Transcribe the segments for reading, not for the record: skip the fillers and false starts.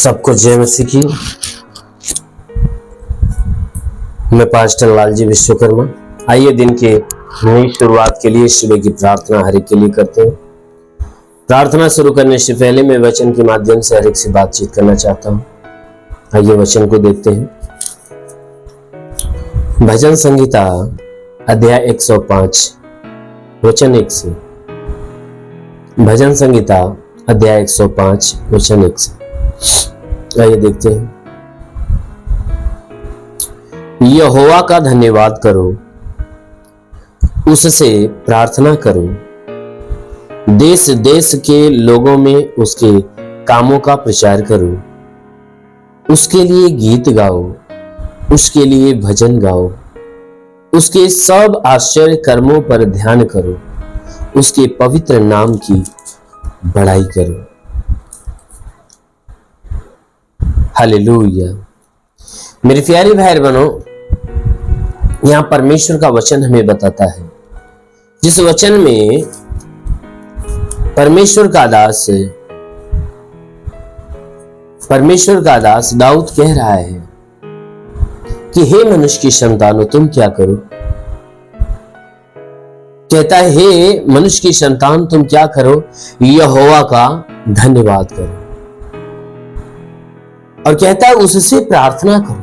सबको जय मसीह की। मैं पास्टर लालजी विश्वकर्मा। आइए दिन के नई शुरुआत के लिए सुबह की प्रार्थना हर एक के लिए करते हैं। प्रार्थना शुरू करने से पहले मैं वचन के माध्यम से हर एक से बातचीत करना चाहता हूँ। आइए वचन को देखते हैं। भजन संहिता अध्याय 105 वचन 1 से। भजन संहिता अध्याय 105 वचन 1 से। आइए देखते हैं। यहोवा का धन्यवाद करो, उससे प्रार्थना करो, देश देश के लोगों में उसके कामों का प्रचार करो, उसके लिए गीत गाओ, उसके लिए भजन गाओ, उसके सब आश्चर्य कर्मों पर ध्यान करो, उसके पवित्र नाम की बड़ाई करो। हालेलुया। मेरे प्यारे भाई बहनों, यहां परमेश्वर का वचन हमें बताता है, जिस वचन में परमेश्वर का दास दाऊद कह रहा है कि हे मनुष्य की संतानों तुम क्या करो। कहता है हे मनुष्य की संतान तुम क्या करो, यहोवा का धन्यवाद करो। और कहता है उससे प्रार्थना करो।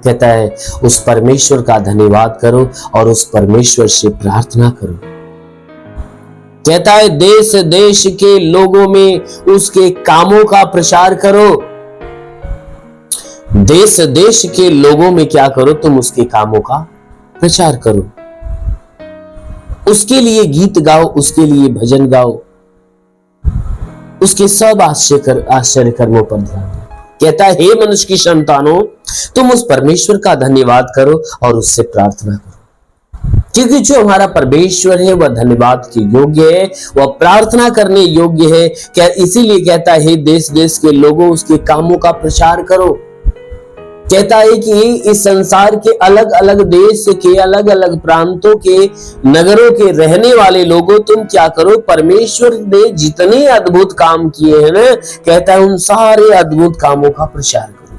कहता है उस परमेश्वर का धन्यवाद करो और उस परमेश्वर से प्रार्थना करो। कहता है देश देश के लोगों में उसके कामों का प्रचार करो। देश देश के लोगों में क्या करो, तुम उसके कामों का प्रचार करो, उसके लिए गीत गाओ, उसके लिए भजन गाओ, उसके सब आश्चर्य कर्मों पर ध्यान दो। कहता है हे मनुष्य की संतानों तुम उस परमेश्वर का धन्यवाद करो और उससे प्रार्थना करो, क्योंकि जो हमारा परमेश्वर है वह धन्यवाद के योग्य है, वह प्रार्थना करने योग्य है। क्या इसीलिए कहता है देश देश के लोगों उसके कामों का प्रचार करो। कहता है कि इस संसार के अलग अलग देश के अलग अलग प्रांतों के नगरों के रहने वाले लोगों तुम क्या करो, परमेश्वर ने जितने अद्भुत काम किए हैं ना, कहता है उन सारे अद्भुत कामों का प्रचार करो।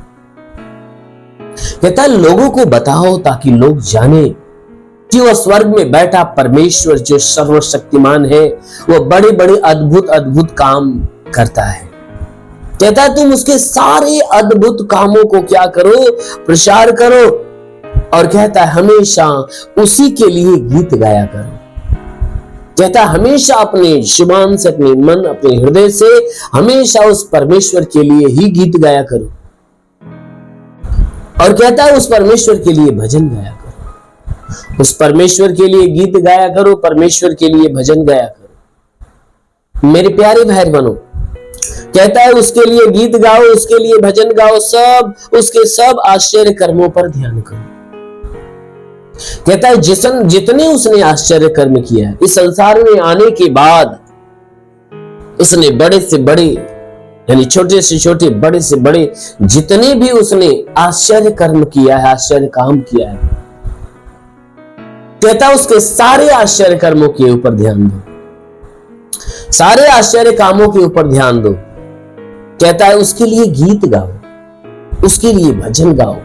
कहता है लोगों को बताओ ताकि लोग जाने कि वह स्वर्ग में बैठा परमेश्वर जो सर्वशक्तिमान है वह बड़े बड़े अद्भुत अद्भुत काम करता है। कहता है तुम उसके सारे अद्भुत कामों को क्या करो, प्रचार करो। और कहता है हमेशा उसी के लिए गीत गाया करो। कहता है हमेशा अपने जुबान से, अपने मन, अपने हृदय से हमेशा उस परमेश्वर के लिए ही गीत गाया करो। और कहता है उस परमेश्वर के लिए भजन गाया करो, उस परमेश्वर के लिए गीत गाया करो, परमेश्वर के लिए भजन गाया करो। मेरे प्यारे भाई बहनों, कहता है उसके लिए गीत गाओ, उसके लिए भजन गाओ, सब उसके सब आश्चर्य कर्मों पर ध्यान करो। कहता है जितने उसने आश्चर्य कर्म किया है इस संसार में आने के बाद, उसने बड़े से बड़े यानी छोटे से छोटे, बड़े से बड़े जितने भी उसने आश्चर्य कर्म किया है, आश्चर्य काम किया है, कहता है उसके सारे आश्चर्य कर्मों के ऊपर ध्यान दो, सारे आश्चर्य कामों के ऊपर ध्यान दो। कहता है उसके लिए गीत गाओ, उसके लिए भजन गाओ,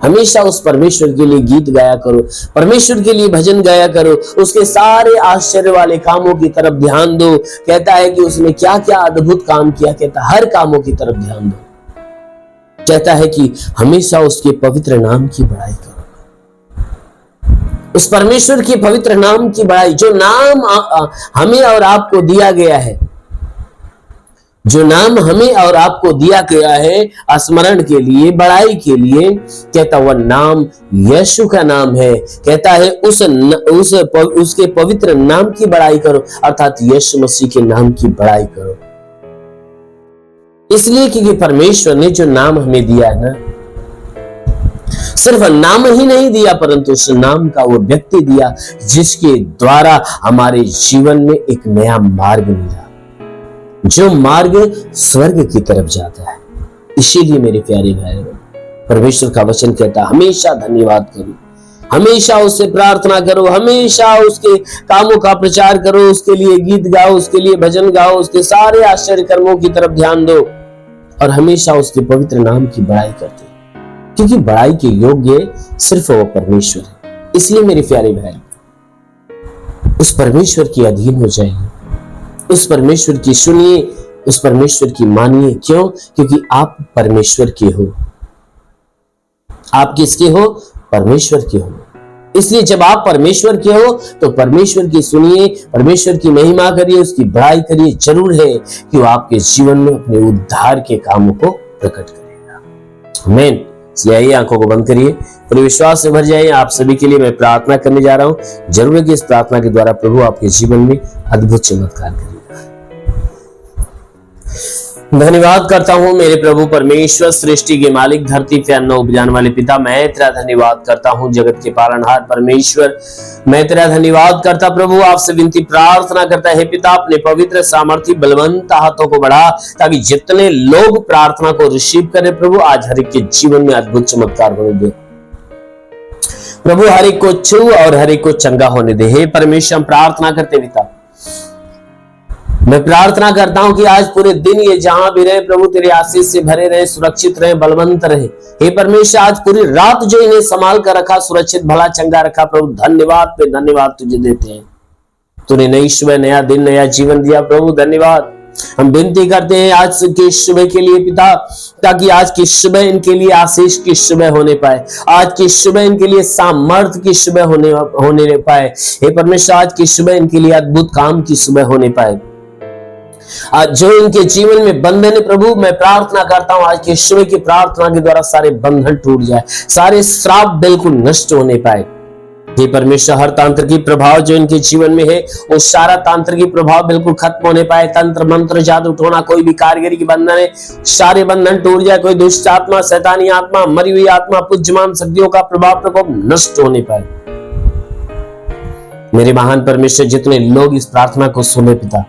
हमेशा उस परमेश्वर के लिए गीत गाया करो, परमेश्वर के लिए भजन गाया करो, उसके सारे आश्चर्य वाले कामों की तरफ ध्यान दो। कहता है कि उसने क्या क्या अद्भुत काम किया, कहता है हर कामों की तरफ ध्यान दो। कहता है कि हमेशा उसके पवित्र नाम की बड़ाई करो, उस परमेश्वर के पवित्र नाम की बड़ाई, जो नाम हमें और आपको दिया गया है, जो नाम हमें और आपको दिया गया है स्मरण के लिए, बड़ाई के लिए। कहता वह नाम यीशु का नाम है। कहता है उसके पवित्र नाम की बड़ाई करो, अर्थात यीशु मसीह के नाम की बड़ाई करो। इसलिए क्योंकि परमेश्वर ने जो नाम हमें दिया है ना, सिर्फ नाम ही नहीं दिया परंतु उस नाम का वो व्यक्ति दिया जिसके द्वारा हमारे जीवन में एक नया मार्ग मिला, जो मार्ग स्वर्ग की तरफ जाता है। इसीलिए मेरे प्यारे भाई परमेश्वर का वचन कहता है हमेशा धन्यवाद करो, हमेशा उससे प्रार्थना करो, हमेशा उसके कामों का प्रचार करो, उसके लिए गीत गाओ, उसके लिए भजन गाओ, उसके सारे आश्चर्य कर्मों की तरफ ध्यान दो। और हमेशा उसके पवित्र नाम की बड़ाई करते हैं, क्योंकि बड़ाई के योग्य सिर्फ वो परमेश्वर है। इसलिए मेरे प्यारे भाई, उस परमेश्वर के अधीन हो जाइए, उस परमेश्वर की सुनिए, उस परमेश्वर की मानिए। क्यों? क्योंकि आप परमेश्वर के हो। आप किसके हो? परमेश्वर के हो। इसलिए जब आप परमेश्वर के हो तो परमेश्वर की सुनिए, परमेश्वर की महिमा करिए, उसकी बड़ाई करिए। जरूर है कि वो आपके जीवन में अपने उद्धार के कामों को प्रकट करेगा। आमीन। इसलिए आइए, आंखों को बंद करिए, पूरे विश्वास से भर जाइए। आप सभी के लिए मैं प्रार्थना करने जा रहा हूं। जरूर है कि इस प्रार्थना के द्वारा प्रभु आपके जीवन में अद्भुत चमत्कार करेगा। धन्यवाद करता हूं मेरे प्रभु परमेश्वर, सृष्टि के मालिक, धरती पे अन्न उपजाने वाले पिता। मैं तेरा धन्यवाद करता हूं जगत के पालनहार परमेश्वर। मैं तेरा धन्यवाद करता प्रभु, आपसे विनती प्रार्थना करता है पिता, अपने पवित्र सामर्थ्य बलवंत हाथों को बढ़ा, ताकि जितने लोग प्रार्थना को रिसीव करें प्रभु, आज हर एक के जीवन में अद्भुत चमत्कार होने दे प्रभु। हर एक को छू और हर एक को चंगा होने दे। हे परमेश्वर, हम प्रार्थना करते पिता, मैं प्रार्थना करता हूं कि आज पूरे दिन ये जहां भी रहे प्रभु, तेरे आशीष से भरे रहे, सुरक्षित रहे, बलवंत रहे। हे परमेश्वर, आज पूरी रात जो इन्हें संभाल कर रखा, सुरक्षित भला चंगा रखा प्रभु, धन्यवाद पे धन्यवाद तुझे देते हैं। तूने नई सुबह, नया दिन, नया जीवन दिया प्रभु, धन्यवाद। हम विनती करते हैं आज की सुबह के लिए पिता, ताकि आज की सुबह इनके लिए आशीष की सुबह होने पाए, आज की सुबह इनके लिए सामर्थ्य की सुबह होने पाए। हे परमेश्वर, आज की सुबह इनके लिए अद्भुत काम की सुबह होने पाए। आज जो इनके जीवन में बंधन है प्रभु, मैं प्रार्थना करता हूं आज की सुबह की प्रार्थना के द्वारा सारे बंधन टूट जाए, सारे श्राप बिल्कुल नष्ट होने पाए। हे परमेश्वर, हर तांत्र की प्रभाव जो इनके जीवन में है, वो सारा तांत्र की प्रभाव बिल्कुल खत्म होने पाए। तंत्र मंत्र जादू टोना, कोई भी कारीगरी की बंधन है, सारे बंधन टूट जाए। कोई दुष्ट आत्मा, शैतानी आत्मा, मरी हुई आत्मा, पूज्यमान शक्तियों का प्रभाव प्रकोप नष्ट होने पाए। मेरे महान परमेश्वर, जितने लोग इस प्रार्थना को सुने पिता,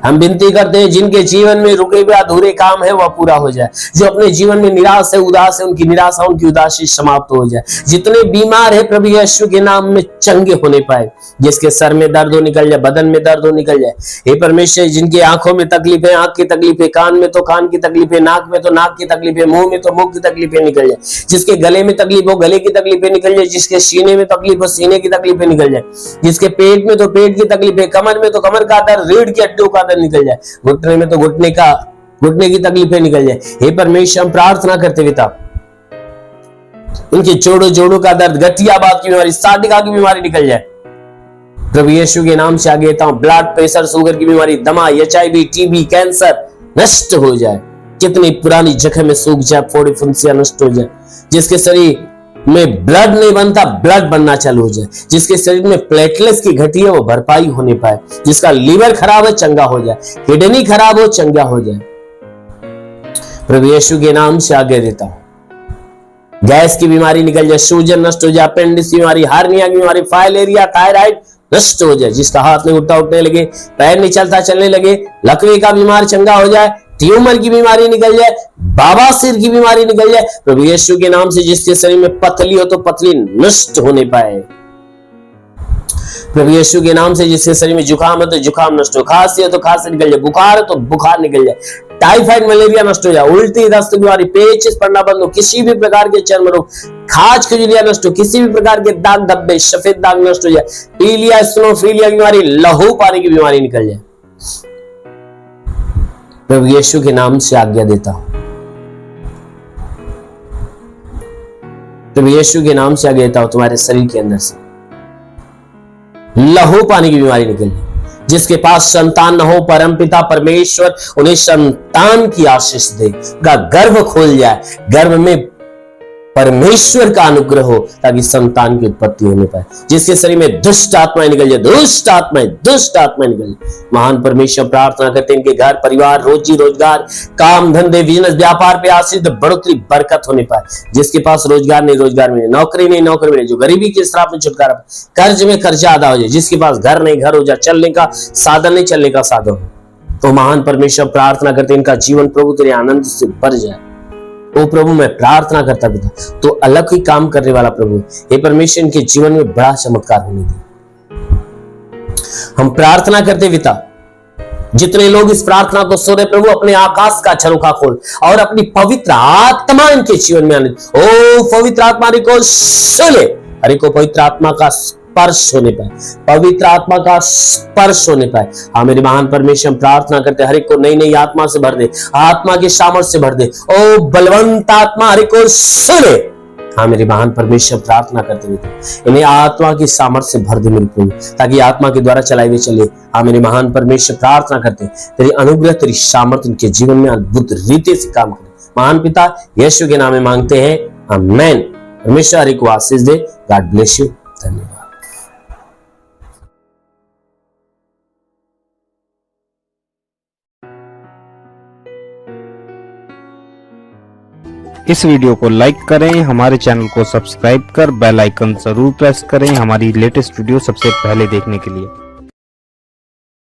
हम विनती करते हैं जिनके जीवन में रुके हुए अधूरे काम है वह पूरा हो जाए, जो अपने जीवन में निराश है, उदास है, उनकी निराशा, उनकी उदासी समाप्त हो जाए। जितने बीमार है प्रभु यीशु के नाम में चंगे होने पाए, जिसके सर में दर्द हो निकल जाए, बदन में दर्द हो निकल जाए। हे परमेश्वर, जिनकी आंखों में तकलीफ है, आंख की तकलीफ है, कान में तो कान की तकलीफ है, नाक में तो नाक की तकलीफ है, मुंह में तो मुंह की तकलीफें निकल जाए। जिसके गले में तकलीफ हो, गले की तकलीफें निकल जाए। जिसके सीने में तकलीफ हो, सीने की तकलीफें निकल जाए। जिसके पेट में तो पेट की तकलीफ है, कमर में तो कमर का दर्द, रीढ़ की हड्डियों का दर्द निकल जाए, घुटने में तो घुटने की तकलीफें निकल जाए। हे परमेश्वर, हम प्रार्थना करते पिता, उनके जोड़ों का दर्द, गठियाबाद की बीमारी, साटिका की बीमारी निकल जाए प्रभु यीशु के नाम से। आगे था ब्लड प्रेशर, शुगर की बीमारी, दमा, HIV, TB, कैंसर नष्ट हो जाए। कितनी पुरानी जख्म में सूख जाए, फोड़ी फुंसियां नष्ट हो जाए। जिसके शरीर में ब्लड नहीं बनता, ब्लड बनना चालू हो जाए। जिसके शरीर में प्लेटलेट्स की घटी है, वो भरपाई होने पाए। जिसका लीवर खराब है, चंगा हो जाए। किडनी खराब हो, चंगा हो जाए प्रभु यीशु के नाम से आगे देता हूं। गैस की बीमारी निकल जाए, सूजन नष्ट हो जाए, अपेंडिक्स की बीमारी, हार्निया की बीमारी, फाइलेरिया, थायराइड नष्ट हो जाए। जिसका हाथ नहीं उठने लगे, पैर नहीं चलता चलने लगे, लकवे का बीमार चंगा हो जाए, ट्यूमर की बीमारी निकल जाए, बवासीर की बीमारी निकल जाए प्रभु यीशु के नाम से। जिसके शरीर में पथरी हो तो पथरी नष्ट होने पाए प्रभु यीशु के नाम से। जिसके शरीर में जुकाम है तो जुकाम नष्ट हो, खांसी है तो खांसी निकल जाए, बुखार है तो बुखार निकल जाए, टाइफाइड मलेरिया नष्ट हो जाए, उल्टी दस्त बीमारी, पेचिश पड़ना बंद हो, किसी भी प्रकार के चर्म रोग, खाज खुजलिया नष्ट हो, किसी भी प्रकार के दाग धब्बे, सफेद दाग नष्ट हो जाए, पीलिया, स्नोफिलिया की बीमारी, लहू पानी की बीमारी निकल जाए प्रभु यीशु के नाम से आज्ञा देता हूं। प्रभु यीशु के नाम से आज्ञा देता हूं, तुम्हारे शरीर के अंदर से लहू पानी की बीमारी निकल जाए। जिसके पास संतान न हो, परमपिता परमेश्वर उन्हें संतान की आशीष दे, गर्भ खोल जाए, गर्भ में परमेश्वर का अनुग्रह हो, ताकि संतान की उत्पत्ति होने पाए। जिसके शरीर में दुष्ट आत्माएं निकल जाए, दुष्ट आत्माएं निकल जाए। महान परमेश्वर, प्रार्थना करते हैं इनके घर परिवार, रोजी रोजगार, काम धंधे, बिजनेस, व्यापार पे आशीष, बढ़ोतरी, बरकत होने पाए। जिसके पास रोजगार नहीं, रोजगार मिले, नौकरी नहीं, नौकरी मिले, जो गरीबी के श्राप में छुटकारा, कर्ज में कर्जा अदा हो जाए। जिसके पास घर नहीं, घर हो जाए, चलने का साधन नहीं, चलने का साधन हो। तो महान परमेश्वर, प्रार्थना करते इनका जीवन प्रभु तेरे आनंद से भर जाए। ओ प्रभु, मैं प्रार्थना करता पिता, तो अलग ही काम करने वाला प्रभु, हे परमेश्वर, इनके जीवन में बड़ा चमत्कार होने दे। हम प्रार्थना करते पिता, जितने लोग इस प्रार्थना को सुन रहे, प्रभु अपने आकाश का झरोखा खोल और अपनी पवित्र आत्मा इनके जीवन में आने। ओ पवित्र आत्मा को सुने, हरि को पवित्र आत्मा का स्पर्श होने पाए, पवित्र आत्मा का स्पर्श होने पाए। हाँ मेरे महान परमेश्वर, हम प्रार्थना करते हैं हर एक को नई नई आत्मा से भर दे, आत्मा की सामर्थ से भर दे। ओ बलवंत आत्मा हर एक को सुने। हाँ मेरे महान परमेश्वर, प्रार्थना करते हुए इन्हें आत्मा की सामर्थ से भर दे मेरे प्रभु, ताकि आत्मा के द्वारा चलाए हुए चले। हाँ मेरे महान परमेश्वर, प्रार्थना करते तेरी अनुग्रह, तेरी सामर्थ इनके जीवन में अद्भुत रीति से काम करे। महान पिता यीशु के नाम में मांगते हैं, आमीन। परमेश्वर हरि को आशीष दे। God bless you. धन्यवाद। इस वीडियो को लाइक करें, हमारे चैनल को सब्सक्राइब कर बेल आइकन जरूर प्रेस करें हमारी लेटेस्ट वीडियो सबसे पहले देखने के लिए।